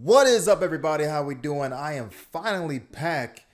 What is up, everybody? How we doing? I am finally back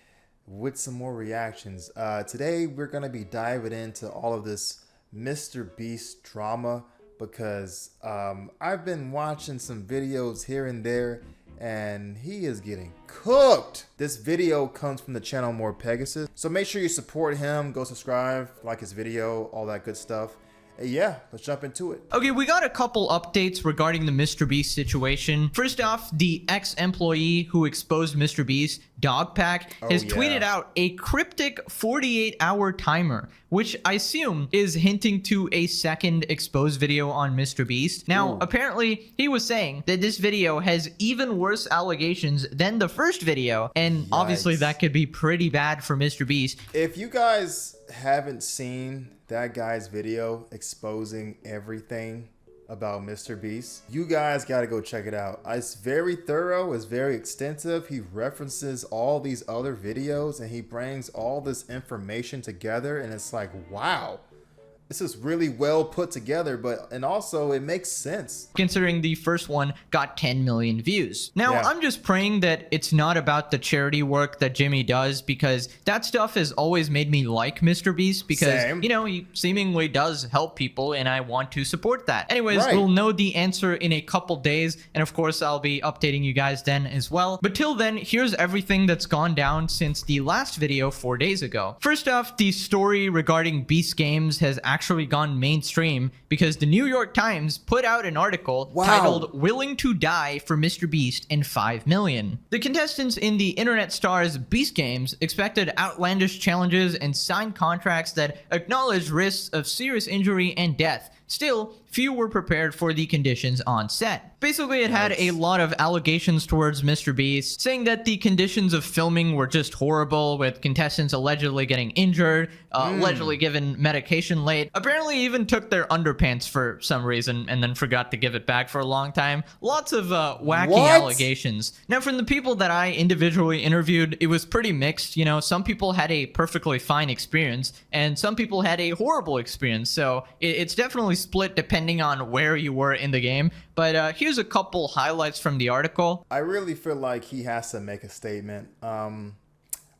with some more reactions. Today we're gonna be diving into all of this MrBeast drama because I've been watching some videos here and there and he is getting cooked. This video comes from the channel More Pegasus, so make sure you support him, go subscribe, like his video, all that good stuff. Yeah, let's jump into it. Okay, we got a couple updates regarding the MrBeast situation. First off, the ex-employee who exposed MrBeast, Dogpack, has tweeted out a cryptic 48-hour timer, which I assume is hinting to a second exposed video on MrBeast. Now, apparently, he was saying that this video has even worse allegations than the first video, and obviously that could be pretty bad for MrBeast. If you guys haven't seen that guy's video exposing everything about MrBeast, you guys got to go check it out. It's very thorough, it's very extensive. He references all these other videos and he brings all this information together, and it's like, wow, this is really well put together, and also it makes sense. Considering the first one got 10 million views. Now, I'm just praying that it's not about the charity work that Jimmy does, because that stuff has always made me like MrBeast, because, you know, he seemingly does help people and I want to support that. Anyways, we'll know the answer in a couple days, and of course, I'll be updating you guys then as well. But till then, here's everything that's gone down since the last video 4 days ago. First off, the story regarding Beast Games has actually gone mainstream because the New York Times put out an article titled "Willing to Die for MrBeast and 5 Million." The contestants in the internet stars Beast Games expected outlandish challenges and signed contracts that acknowledged risks of serious injury and death. Still, few were prepared for the conditions on set. Basically, it had a lot of allegations towards MrBeast, saying that the conditions of filming were just horrible, with contestants allegedly getting injured, allegedly given medication late, apparently even took their underpants for some reason and then forgot to give it back for a long time. Lots of wacky allegations. Now, from the people that I individually interviewed, it was pretty mixed. You know, some people had a perfectly fine experience and some people had a horrible experience, so it's definitely split depending on where you were in the game. But here's a couple highlights from the article. I really feel like he has to make a statement.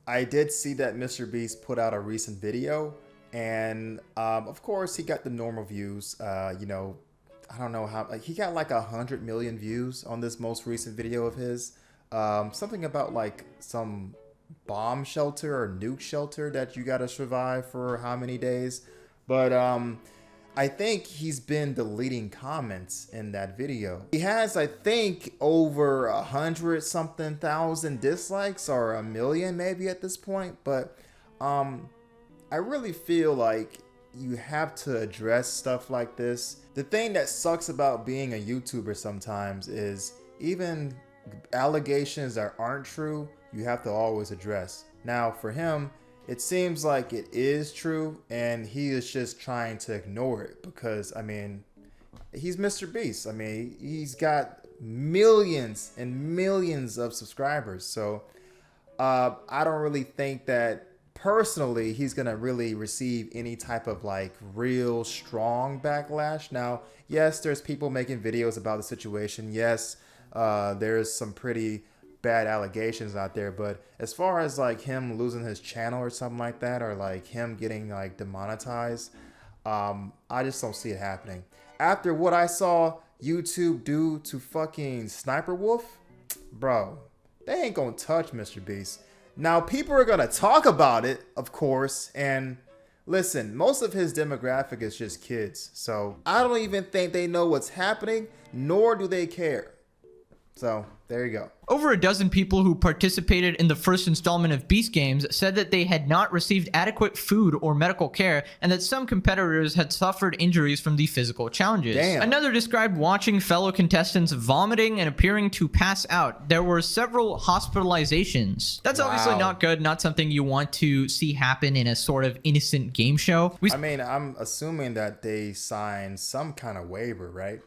I did see that MrBeast put out a recent video, and of course he got the normal views. You know, I don't know how, he got like 100 million views on this most recent video of his. Something about like some bomb shelter or nuke shelter that you gotta survive for how many days. But I think he's been deleting comments in that video. He has, I think, over 100-something thousand dislikes, or 1 million maybe at this point. But I really feel like you have to address stuff like this. The thing that sucks about being a YouTuber sometimes is even allegations that aren't true, you have to always address. Now, for him, it seems like it is true, and he is just trying to ignore it because, I mean, he's MrBeast. I mean, he's got millions and millions of subscribers. So I don't really think that personally he's going to really receive any type of like real strong backlash. Now, yes, there's people making videos about the situation. Yes, there's some pretty bad allegations out there, but as far as like him losing his channel or something like that, or like him getting like demonetized, I just don't see it happening. After what I saw YouTube do to fucking Sniper Wolf, bro, they ain't gonna touch MrBeast. Now, people are gonna talk about it, of course, and listen, most of his demographic is just kids, so I don't even think they know what's happening, nor do they care. So there you go. Over a dozen people who participated in the first installment of Beast Games said that they had not received adequate food or medical care, and that some competitors had suffered injuries from the physical challenges. Another described watching fellow contestants vomiting and appearing to pass out. There were several hospitalizations. That's obviously not good, not something you want to see happen in a sort of innocent game show. I mean, I'm assuming that they signed some kind of waiver, right?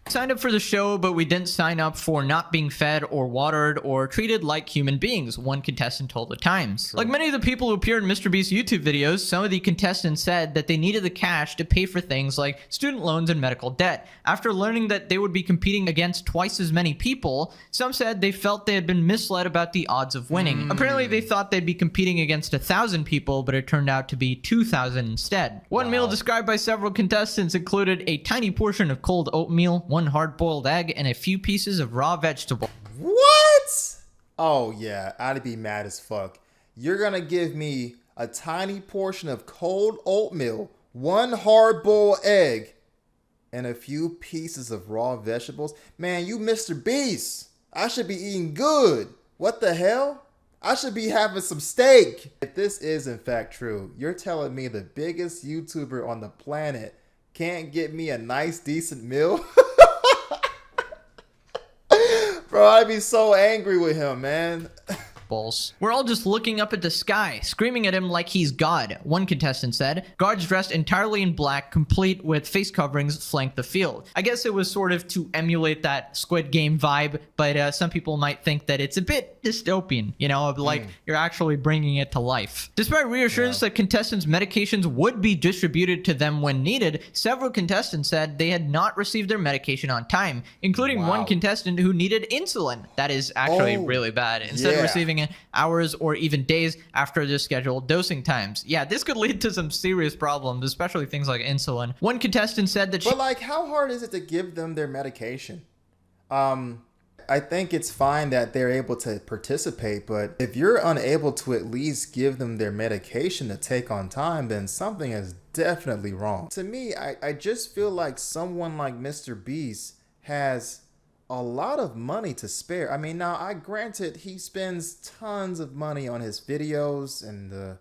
Signed up for the show, but we didn't sign up for not being fed or watered or treated like human beings, one contestant told The Times. True. Like many of the people who appeared in MrBeast YouTube videos, some of the contestants said that they needed the cash to pay for things like student loans and medical debt. After learning that they would be competing against twice as many people, some said they felt they had been misled about the odds of winning. Apparently, they thought they'd be competing against 1,000 people, but it turned out to be 2,000 instead. One meal described by several contestants included a tiny portion of cold oatmeal, one hard-boiled egg, and a few pieces of raw vegetable. What? Oh yeah, I'd be mad as fuck. You're gonna give me a tiny portion of cold oatmeal, one hard-boiled egg, and a few pieces of raw vegetables? Man, you Mr. Beast. I should be eating good. What the hell? I should be having some steak. If this is in fact true, you're telling me the biggest YouTuber on the planet can't get me a nice, decent meal? Bro, I'd be so angry with him, man. We're all just looking up at the sky, screaming at him like he's God, one contestant said. Guards dressed entirely in black, complete with face coverings, flanked the field. I guess it was sort of to emulate that Squid Game vibe, but some people might think that it's a bit dystopian, you know, like you're actually bringing it to life. Despite reassurance that contestants' medications would be distributed to them when needed, several contestants said they had not received their medication on time, including one contestant who needed insulin. That is actually really bad. Instead of receiving hours or even days after their scheduled dosing times. Yeah, this could lead to some serious problems, especially things like insulin. One contestant said that But like, how hard is it to give them their medication? I think it's fine that they're able to participate, but if you're unable to at least give them their medication to take on time, then something is definitely wrong. To me, I just feel like someone like MrBeast has a lot of money to spare. I mean, now, granted, he spends tons of money on his videos and the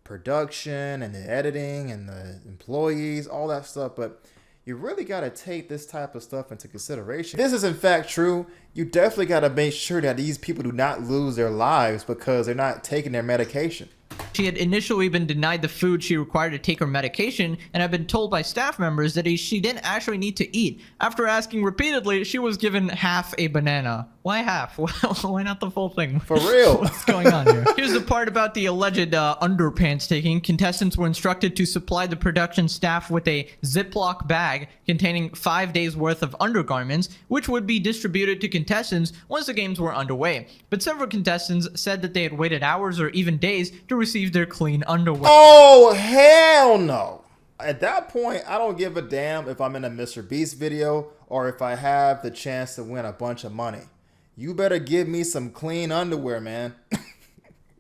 production and the editing and the employees, all that stuff, but you really got to take this type of stuff into consideration. If this is in fact true, you definitely got to make sure that these people do not lose their lives because they're not taking their medication. She had initially been denied the food she required to take her medication and had been told by staff members that she didn't actually need to eat. After asking repeatedly, she was given half a banana. Why half? Why not the full thing? For real. What's going on here? Here's the part about the alleged underpants taking. Contestants were instructed to supply the production staff with a Ziploc bag containing 5 days worth of undergarments, which would be distributed to contestants once the games were underway. But several contestants said that they had waited hours or even days to receive their clean underwear. Oh, hell no. At that point, I don't give a damn if I'm in a MrBeast video or if I have the chance to win a bunch of money. You better give me some clean underwear, man.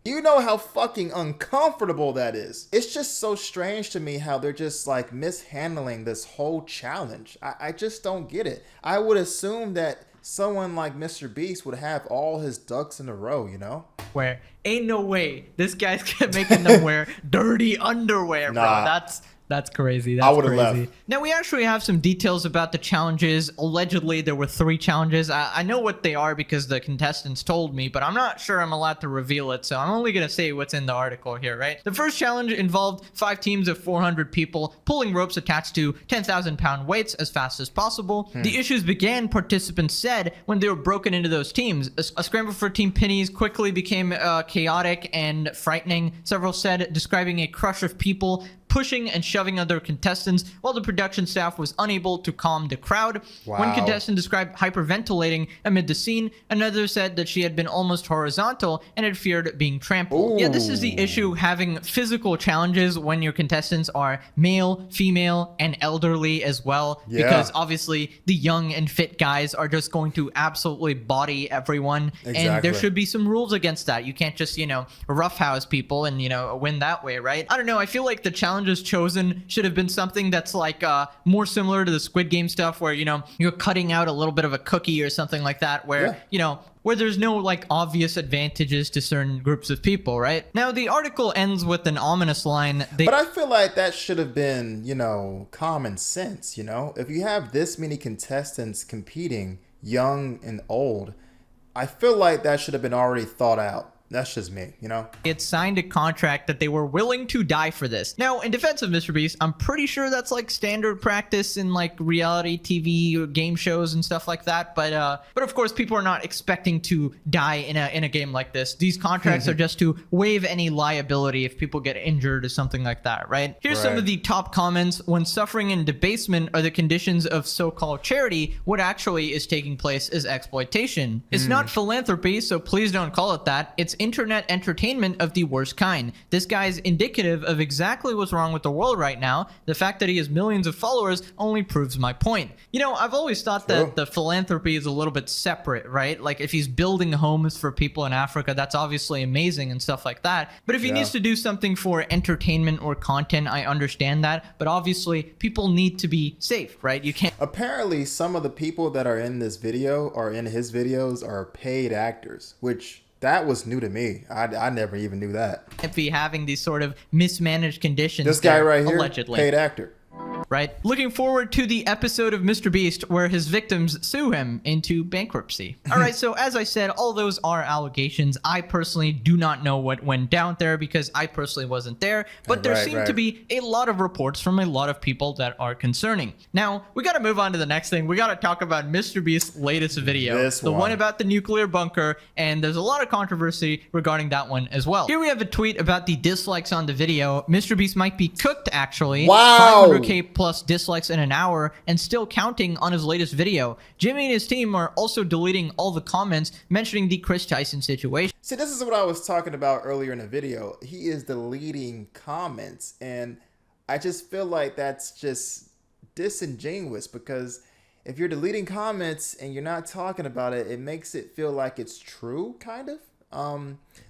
You know how fucking uncomfortable that is. It's just so strange to me how they're just like mishandling this whole challenge. I just don't get it. I would assume that someone like MrBeast would have all his ducks in a row, you know? Where ain't no way this guy's making them wear dirty underwear, bro. That's crazy. That's I would've crazy. left. Now, we actually have some details about the challenges. Allegedly, there were 3 challenges. I know what they are because the contestants told me, but I'm not sure I'm allowed to reveal it, so I'm only going to say what's in the article here, right? The first challenge involved 5 teams of 400 people pulling ropes attached to 10,000-pound weights as fast as possible. The issues began, participants said, when they were broken into those teams. A scramble for Team Pennies quickly became chaotic and frightening. Several said, describing a crush of people pushing and shoving other contestants while the production staff was unable to calm the crowd. Wow. One contestant described hyperventilating amid the scene. Another said that she had been almost horizontal and had feared being trampled. Ooh. Yeah, this is the issue, having physical challenges when your contestants are male, female, and elderly as well. Yeah. Because obviously the young and fit guys are just going to absolutely body everyone. Exactly. And there should be some rules against that. You can't just, roughhouse people and, win that way, right? I don't know. I feel like the challenges chosen should have been something that's like more similar to the Squid Game stuff where, you're cutting out a little bit of a cookie or something like that where, where there's no like obvious advantages to certain groups of people, right? Now, the article ends with an ominous line. But I feel like that should have been, common sense, If you have this many contestants competing, young and old, I feel like that should have been already thought out. That's just me, you know? It signed a contract that they were willing to die for this. Now, in defense of MrBeast, I'm pretty sure that's like standard practice in like reality TV or game shows and stuff like that. But of course, people are not expecting to die in a game like this. These contracts are just to waive any liability if people get injured or something like that, right? Here's some of the top comments. When suffering and debasement are the conditions of so-called charity, what actually is taking place is exploitation. It's not philanthropy, so please don't call it that. It's internet entertainment of the worst kind. This guy's indicative of exactly what's wrong with the world right now. The fact that he has millions of followers only proves my point. You know, I've always thought that the philanthropy is a little bit separate, right? Like if he's building homes for people in Africa, that's obviously amazing and stuff like that. But if he needs to do something for entertainment or content, I understand that. But obviously, people need to be safe, right? You can't. Apparently, some of the people that are in this video or in his videos are paid actors, which that was new to me. I never even knew that. Be having these sort of mismanaged conditions. This guy right here, allegedly paid actor. Right? Looking forward to the episode of MrBeast where his victims sue him into bankruptcy. All right, so as I said, all those are allegations. I personally do not know what went down there because I personally wasn't there, but there seem to be a lot of reports from a lot of people that are concerning. Now, we got to move on to the next thing. We got to talk about MrBeast's latest video, the one about the nuclear bunker, and there's a lot of controversy regarding that one as well. Here we have a tweet about the dislikes on the video. MrBeast might be cooked, actually. Wow. 500K plus dislikes in an hour and still counting on his latest video. Jimmy and his team are also deleting all the comments mentioning the Chris Tyson situation. See, this is what I was talking about earlier in the video. He is deleting comments, and I just feel like that's just disingenuous because if you're deleting comments and you're not talking about it, it makes it feel like it's true, kind of.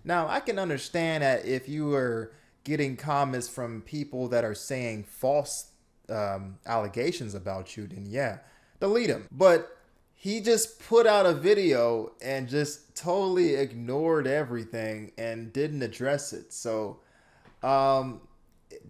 Now, I can understand that if you are getting comments from people that are saying false allegations about you, then yeah, delete them. But he just put out a video and just totally ignored everything and didn't address it. So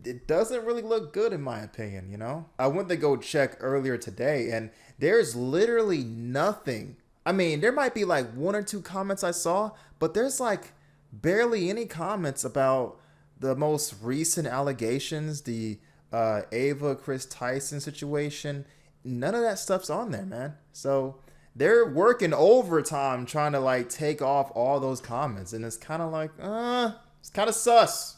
it doesn't really look good in my opinion, you know? I went to go check earlier today and there's literally nothing. I mean, there might be like 1 or 2 comments I saw, but there's like barely any comments about the most recent allegations, the Chris Tyson situation. None of that stuff's on there, man. So they're working overtime trying to like take off all those comments, and it's kind of like, it's kind of sus.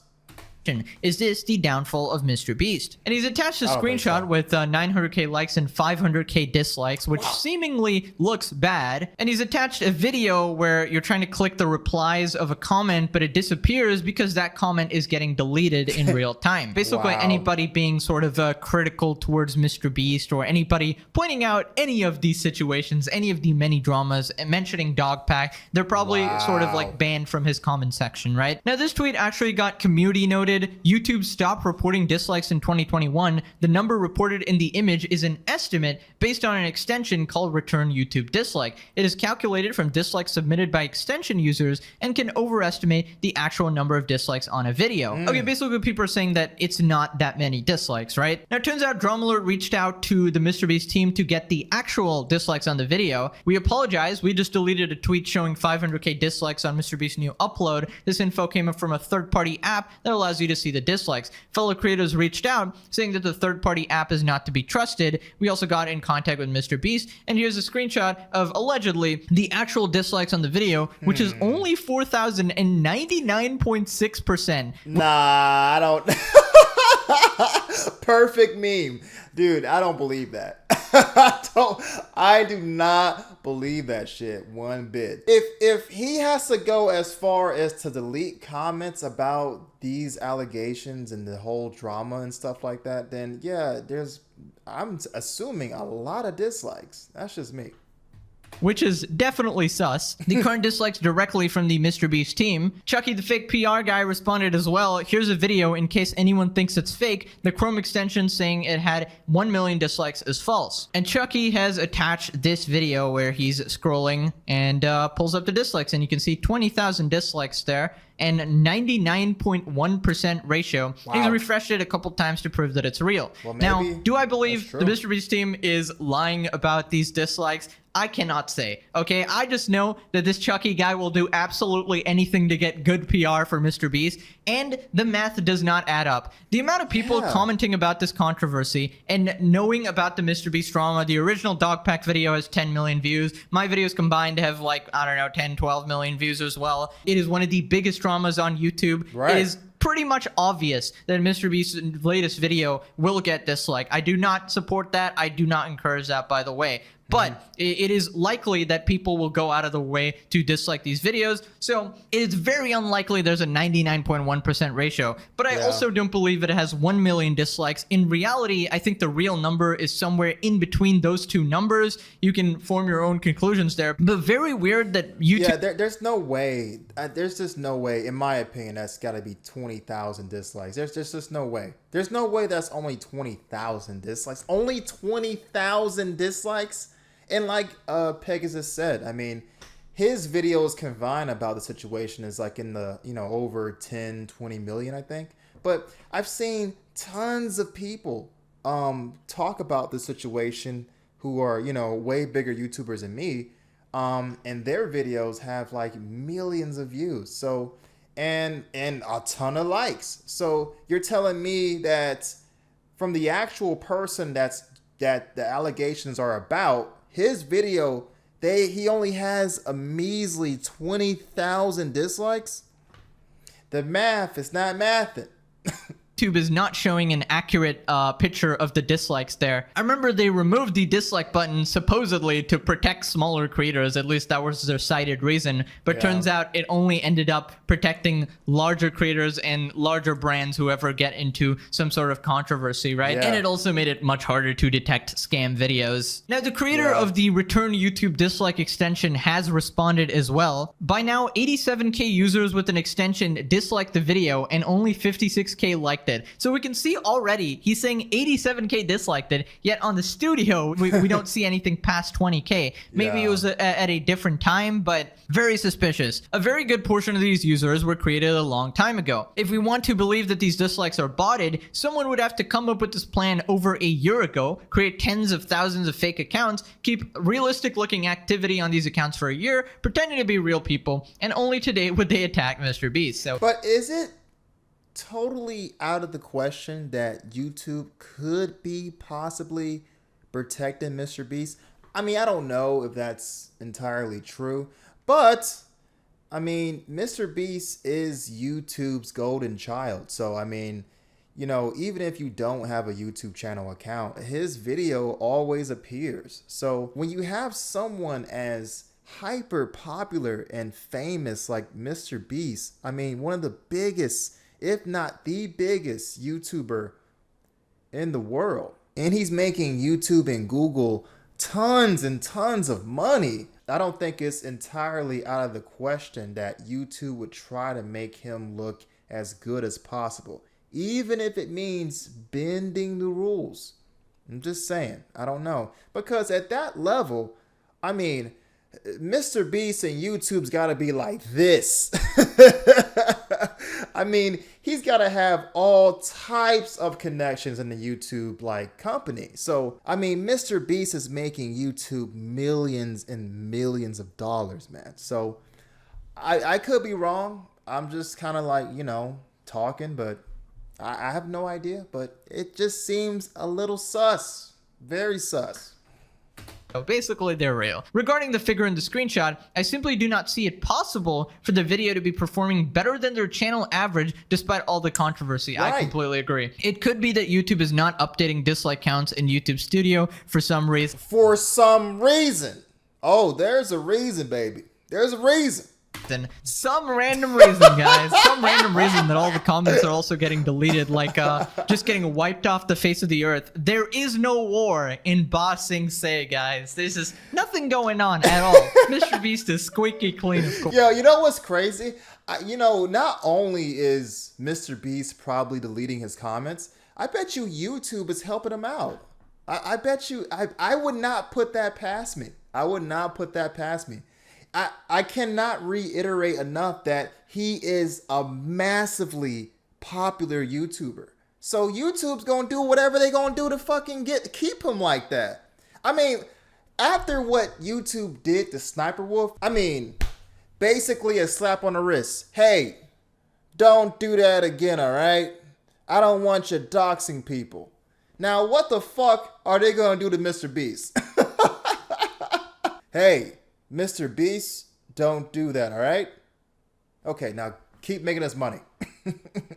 Is this the downfall of MrBeast? And he's attached a screenshot with 900K likes and 500K dislikes, which seemingly looks bad. And he's attached a video where you're trying to click the replies of a comment, but it disappears because that comment is getting deleted in real time. Basically, anybody being sort of critical towards MrBeast or anybody pointing out any of these situations, any of the many dramas, and mentioning Dogpack, they're probably sort of like banned from his comment section, right? Now, this tweet actually got community noted. YouTube stopped reporting dislikes in 2021. The number reported in the image is an estimate based on an extension called Return YouTube Dislike. It is calculated from dislikes submitted by extension users and can overestimate the actual number of dislikes on a video. Okay, basically people are saying that it's not that many dislikes, right? Now, it turns out Dromalert reached out to the MrBeast team to get the actual dislikes on the video. We apologize. We just deleted a tweet showing 500K dislikes on MrBeast's new upload. This info came up from a third-party app that allows you to see the dislikes. Fellow creators reached out saying that the third-party app is not to be trusted. We also got in contact with MrBeast, and here's a screenshot of allegedly the actual dislikes on the video, which is only 4,099.6%. Nah, I don't. Perfect meme. Dude, I don't believe that. I do not believe that shit one bit. If he has to go as far as to delete comments about these allegations and the whole drama and stuff like that, then yeah, I'm assuming a lot of dislikes. That's just me. Which is definitely sus. The current dislikes directly from the MrBeast team. Chucky the fake PR guy responded as well. Here's a video in case anyone thinks it's fake. The Chrome extension saying it had 1 million dislikes is false. And Chucky has attached this video where he's scrolling and pulls up the dislikes, and you can see 20,000 dislikes there and 99.1% ratio. He's refreshed it a couple times to prove that it's real. Well, now, do I believe the MrBeast team is lying about these dislikes? I cannot say, okay? I just know that this Chucky guy will do absolutely anything to get good PR for MrBeast, and the math does not add up. The amount of people commenting about this controversy and knowing about the MrBeast drama, the original dog pack video has 10 million views. My videos combined have like, I don't know, 10, 12 million views as well. It is one of the biggest dramas on YouTube. It is pretty much obvious that MrBeast's latest video will get disliked. I do not support that. I do not encourage that, by the way. But it is likely that people will go out of the way to dislike these videos. So it's very unlikely there's a 99.1% ratio. But I also don't believe it has 1 million dislikes. In reality, I think the real number is somewhere in between those two numbers. You can form your own conclusions there. But very weird that YouTube... Yeah, there's no way. There's just no way, in my opinion, that's got to be 20,000 dislikes. There's just no way. There's no way that's only 20,000 dislikes. Only 20,000 dislikes? And like Pegasus said, I mean, his videos confined about the situation is like in the, over 10, 20 million, I think. But I've seen tons of people talk about the situation who are, way bigger YouTubers than me. And their videos have like millions of views. So, and a ton of likes. So you're telling me that from the actual person that the allegations are about, his video, he only has a measly 20,000 dislikes? The math is not mathing. YouTube is not showing an accurate picture of the dislikes there. I remember they removed the dislike button supposedly to protect smaller creators. At least that was their cited reason. But turns out it only ended up protecting larger creators and larger brands who ever get into some sort of controversy, right? And it also made it much harder to detect scam videos. Now, the creator of the Return YouTube Dislike extension has responded as well. By now, 87K users with an extension disliked the video and only 56K liked it. So we can see already he's saying 87K disliked it, yet on the studio we don't see anything past 20K. Maybe it was at a different time, but very suspicious. A very good portion of these users were created a long time ago. If we want to believe that these dislikes are botted, someone would have to come up with this plan over a year ago, create tens of thousands of fake accounts, keep realistic looking activity on these accounts for a year, pretending to be real people, and only today would they attack MrBeast. So, but is it totally out of the question that YouTube could be possibly protecting MrBeast? I mean, I don't know if that's entirely true, but I mean, MrBeast is YouTube's golden child. So, I mean, even if you don't have a YouTube channel account, his video always appears. So when you have someone as hyper popular and famous like MrBeast, I mean, one of the biggest, if not the biggest YouTuber in the world, and he's making YouTube and Google tons and tons of money, I don't think it's entirely out of the question that YouTube would try to make him look as good as possible, even if it means bending the rules. I'm just saying, I don't know. Because at that level, I mean, MrBeast and YouTube's got to be like this. I mean, he's got to have all types of connections in the YouTube company. So, I mean, MrBeast is making YouTube millions and millions of dollars, man. So, I could be wrong. I'm just kind of talking, but I have no idea. But it just seems a little sus. Very sus. Basically, they're real. Regarding the figure in the screenshot, I simply do not see it possible for the video to be performing better than their channel average despite all the controversy. Right. I completely agree. It could be that YouTube is not updating dislike counts in YouTube Studio for some reason. For some reason. Oh, there's a reason, baby. There's a reason. Some random reason, guys. Some random reason that all the comments are also getting deleted, just getting wiped off the face of the earth. There is no war in Ba Sing Se, guys. There's just nothing going on at all. MrBeast is squeaky clean, of course. Yo, you know what's crazy? Not only is MrBeast probably deleting his comments, I bet you YouTube is helping him out. I bet you, I would not put that past me. I would not put that past me. I cannot reiterate enough that he is a massively popular YouTuber. So YouTube's going to do whatever they're going to do to fucking keep him like that. I mean, After what YouTube did to Sniper Wolf, I mean, basically a slap on the wrist. Hey, don't do that again, all right? I don't want you doxing people. Now, what the fuck are they gonna do to MrBeast? Hey, MrBeast, don't do that, all right? Okay, now keep making us money.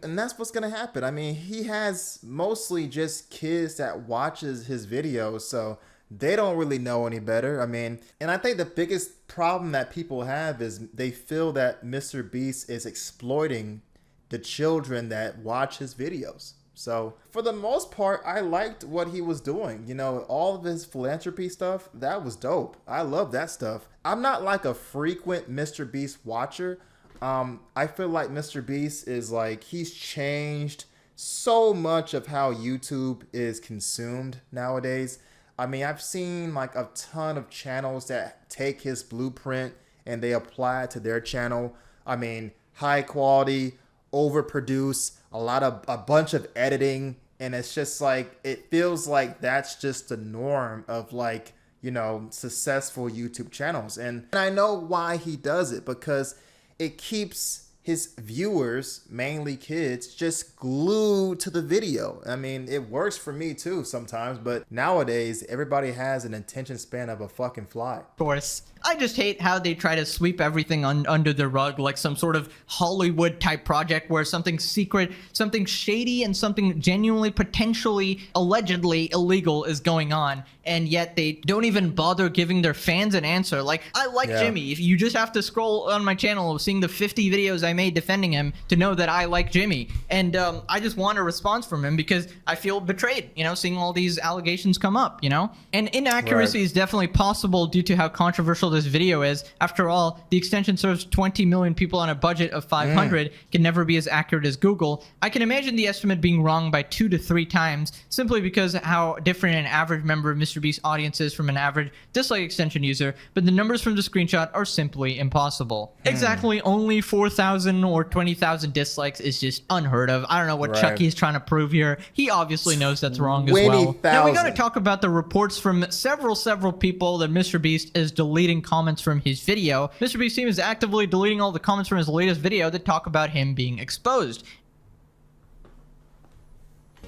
And that's what's gonna happen. I mean, he has mostly just kids that watches his videos, so they don't really know any better. I mean, and I think the biggest problem that people have is they feel that MrBeast is exploiting the children that watch his videos. So for the most part, I liked what he was doing. You know, all of his philanthropy stuff, that was dope. I love that stuff. I'm not like a frequent MrBeast watcher. I feel like MrBeast is like, he's changed so much of how YouTube is consumed nowadays. I mean, I've seen like a ton of channels that take his blueprint and they apply it to their channel. I mean, high quality, overproduce, a bunch of editing, and it's just like, it feels like that's just the norm of like, you know, successful YouTube channels. And I know why he does it, because it keeps his viewers, mainly kids, just glued to the video. I mean, it works for me too sometimes, but nowadays everybody has an attention span of a fucking fly. Of course. I just hate how they try to sweep everything under the rug like some sort of Hollywood type project where something secret, something shady, and something genuinely, potentially, allegedly illegal is going on, and yet they don't even bother giving their fans an answer. Like, I like Jimmy. If you just have to scroll on my channel seeing the 50 videos I made defending him to know that I like Jimmy, and I just want a response from him because I feel betrayed, you know, seeing all these allegations come up, you know? And inaccuracy is definitely possible due to how controversial this video is. After all, the extension serves 20 million people on a budget of 500, can never be as accurate as Google. I can imagine the estimate being wrong by 2 to 3 times, simply because how different an average member of MrBeast's audience is from an average dislike extension user, but the numbers from the screenshot are simply impossible. Exactly only 4,000 or 20,000 dislikes is just unheard of. I don't know what Chucky's trying to prove here. He obviously knows that's wrong as well. Now we gotta talk about the reports from several people that MrBeast is deleting comments from his video. MrBeast team is actively deleting all the comments from his latest video that talk about him being exposed.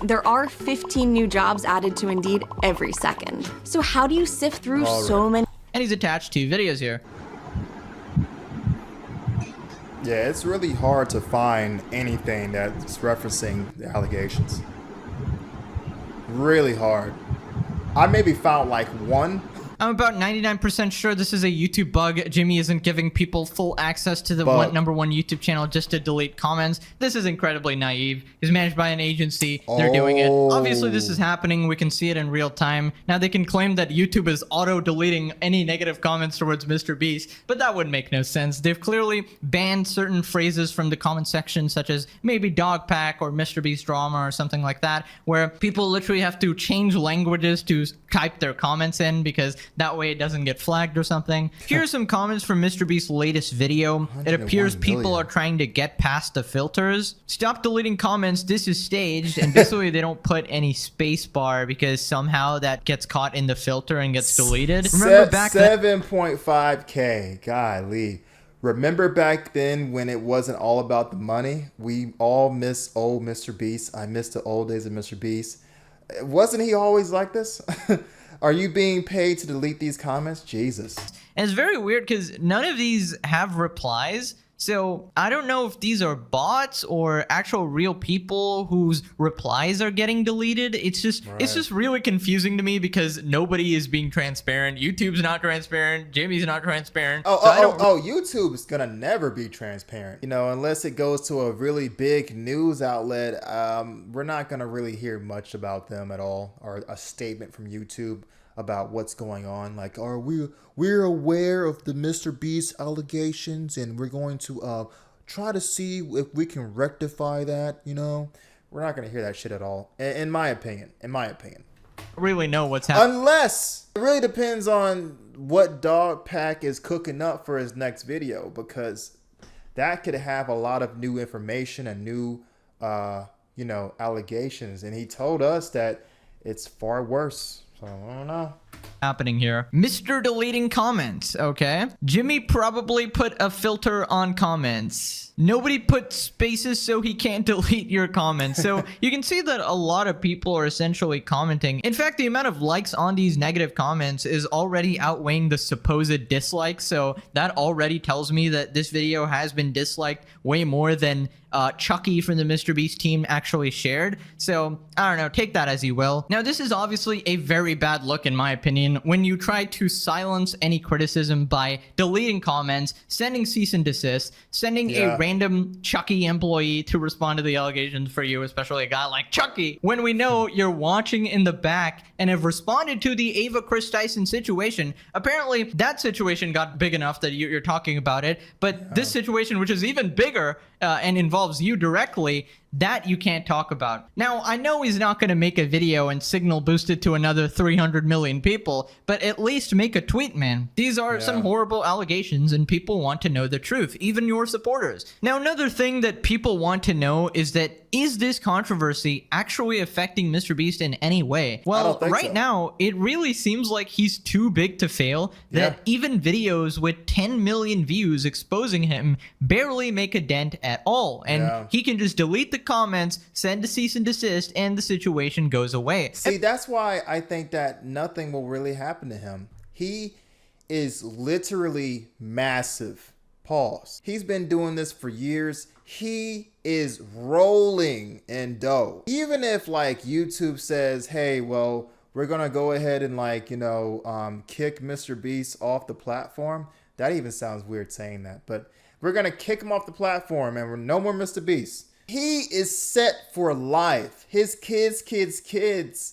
There are 15 new jobs added to Indeed every second. So how do you sift through so many? And he's attached 2 videos here. Yeah, it's really hard to find anything that's referencing the allegations. Really hard. I maybe found like one. I'm about 99% sure this is a YouTube bug. Jimmy isn't giving people full access to the #1 YouTube channel just to delete comments. This is incredibly naive. It's managed by an agency. They're doing it. Obviously, this is happening. We can see it in real time. Now, they can claim that YouTube is auto-deleting any negative comments towards MrBeast, but that would make no sense. They've clearly banned certain phrases from the comment section, such as maybe dog pack or MrBeast drama or something like that, where people literally have to change languages to type their comments in because that way it doesn't get flagged or something. Here are some comments from MrBeast's latest video. It appears people are trying to get past the filters. Stop deleting comments, this is staged. And basically they don't put any space bar because somehow that gets caught in the filter and gets deleted. Remember back 7.5K, golly. Remember back then when it wasn't all about the money? We all miss old MrBeast. I miss the old days of MrBeast. Wasn't he always like this? Are you being paid to delete these comments? Jesus. And it's very weird because none of these have replies. So I don't know if these are bots or actual real people whose replies are getting deleted. It's just really confusing to me because nobody is being transparent. YouTube's not transparent. Jimmy's not transparent. YouTube is gonna never be transparent. You know, unless it goes to a really big news outlet. We're not gonna really hear much about them at all, or a statement from YouTube about what's going on. Like, we're aware of the MrBeast allegations and we're going to try to see if we can rectify that, you know? We're not going to hear that shit at all, in my opinion. Really know what's happening. Unless it really depends on what dog pack is cooking up for his next video, because that could have a lot of new information and new, you know, allegations. And he told us that it's far worse. So I don't know. happening here. Mr. Deleting comments, okay? Jimmy probably put a filter on comments. Nobody put spaces so he can't delete your comments. So you can see that a lot of people are essentially commenting. In fact, the amount of likes on these negative comments is already outweighing the supposed dislikes. So that already tells me that this video has been disliked way more than Chucky from the MrBeast team actually shared. So I don't know, take that as you will. Now, this is obviously a very bad look in my opinion when you try to silence any criticism by deleting comments, sending cease and desist, sending a random Chucky employee to respond to the allegations for you, especially a guy like Chucky, when we know you're watching in the back and have responded to the Ava Chris Tyson situation. Apparently that situation got big enough that you're talking about it, but this situation, which is even bigger and involves you directly, that you can't talk about. Now, I know he's not going to make a video and signal boost it to another 300 million people, but at least make a tweet, man. These are some horrible allegations and people want to know the truth, even your supporters. Now, another thing that people want to know is that, is this controversy actually affecting MrBeast in any way? Well, right now, it really seems like he's too big to fail, that even videos with 10 million views exposing him barely make a dent at all. And he can just delete the comments, send a cease and desist, and the situation goes away. See, that's why I think that nothing will really happen to him. He is literally massive. Pause. He's been doing this for years. He is rolling in dough. Even if like YouTube says, hey, well, we're gonna go ahead and like, you know, kick MrBeast off the platform. That even sounds weird saying that, but we're gonna kick him off the platform and we're no more MrBeast. He is set for life. His kids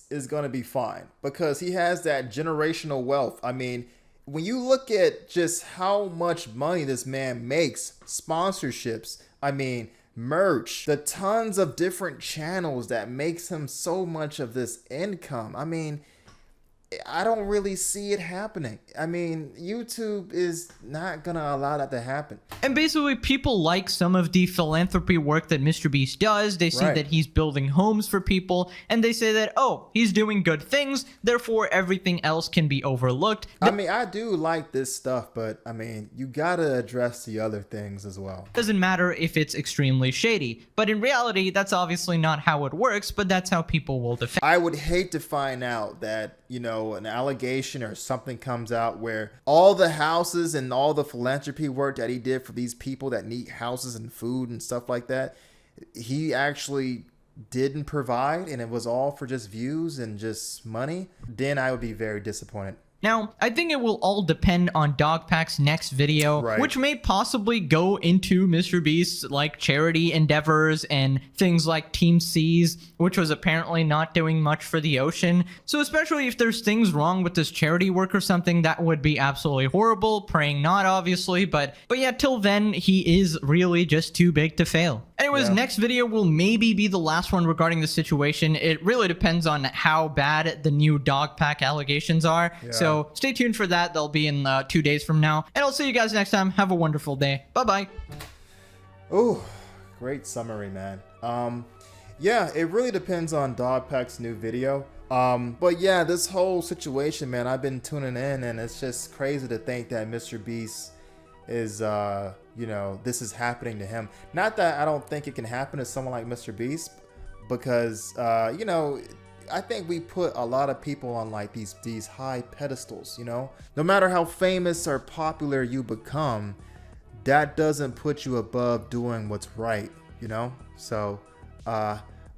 is gonna be fine because he has that generational wealth. I mean, when you look at just how much money this man makes, sponsorships, I mean, merch, the tons of different channels that makes him so much of this income. I mean, I don't really see it happening. I mean, YouTube is not gonna allow that to happen. And basically, people like some of the philanthropy work that MrBeast does. They see that he's building homes for people, and they say that, oh, he's doing good things, therefore everything else can be overlooked. I mean, I do like this stuff, but I mean, you gotta address the other things as well. Doesn't matter if it's extremely shady, but in reality, that's obviously not how it works, but that's how people will defend. I would hate to find out that, you know, an allegation or something comes out where all the houses and all the philanthropy work that he did for these people that need houses and food and stuff like that, he actually didn't provide and it was all for just views and just money, then I would be very disappointed. Now, I think it will all depend on Dogpack's next video, which may possibly go into MrBeast's like charity endeavors and things like Team C's, which was apparently not doing much for the ocean. So especially if there's things wrong with this charity work or something, that would be absolutely horrible. Praying not, obviously, but yeah, till then, he is really just too big to fail. Anyways, next video will maybe be the last one regarding the situation. It really depends on how bad the new Dogpack allegations are. So stay tuned for that. They'll be in 2 days from now. And I'll see you guys next time. Have a wonderful day. Bye-bye. Oh, great summary, man. Yeah, it really depends on Dogpack's new video. But yeah, this whole situation, man, I've been tuning in and it's just crazy to think that MrBeast is, you know, this is happening to him. Not that I don't think it can happen to someone like MrBeast because, you know, I think we put a lot of people on like these high pedestals, you know, no matter how famous or popular you become, that doesn't put you above doing what's right, you know? So,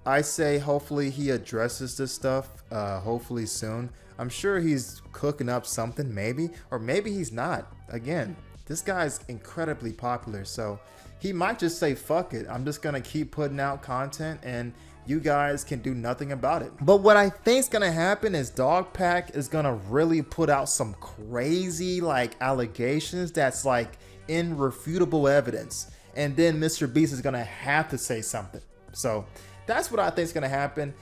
I say hopefully he addresses this stuff, hopefully soon. I'm sure he's cooking up something maybe, or maybe he's not. Again, this guy's incredibly popular, so he might just say, fuck it. I'm just gonna keep putting out content and you guys can do nothing about it. But what I think's gonna happen is Dogpack is gonna really put out some crazy like allegations that's like irrefutable evidence. And then MrBeast is gonna have to say something. So that's what I think is gonna happen.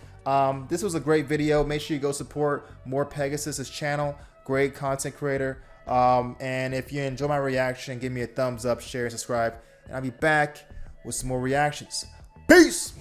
This was a great video. Make sure you go support more Pegasus's channel. Great content creator. And if you enjoy my reaction, give me a thumbs up, share, and subscribe. And I'll be back with some more reactions. Peace!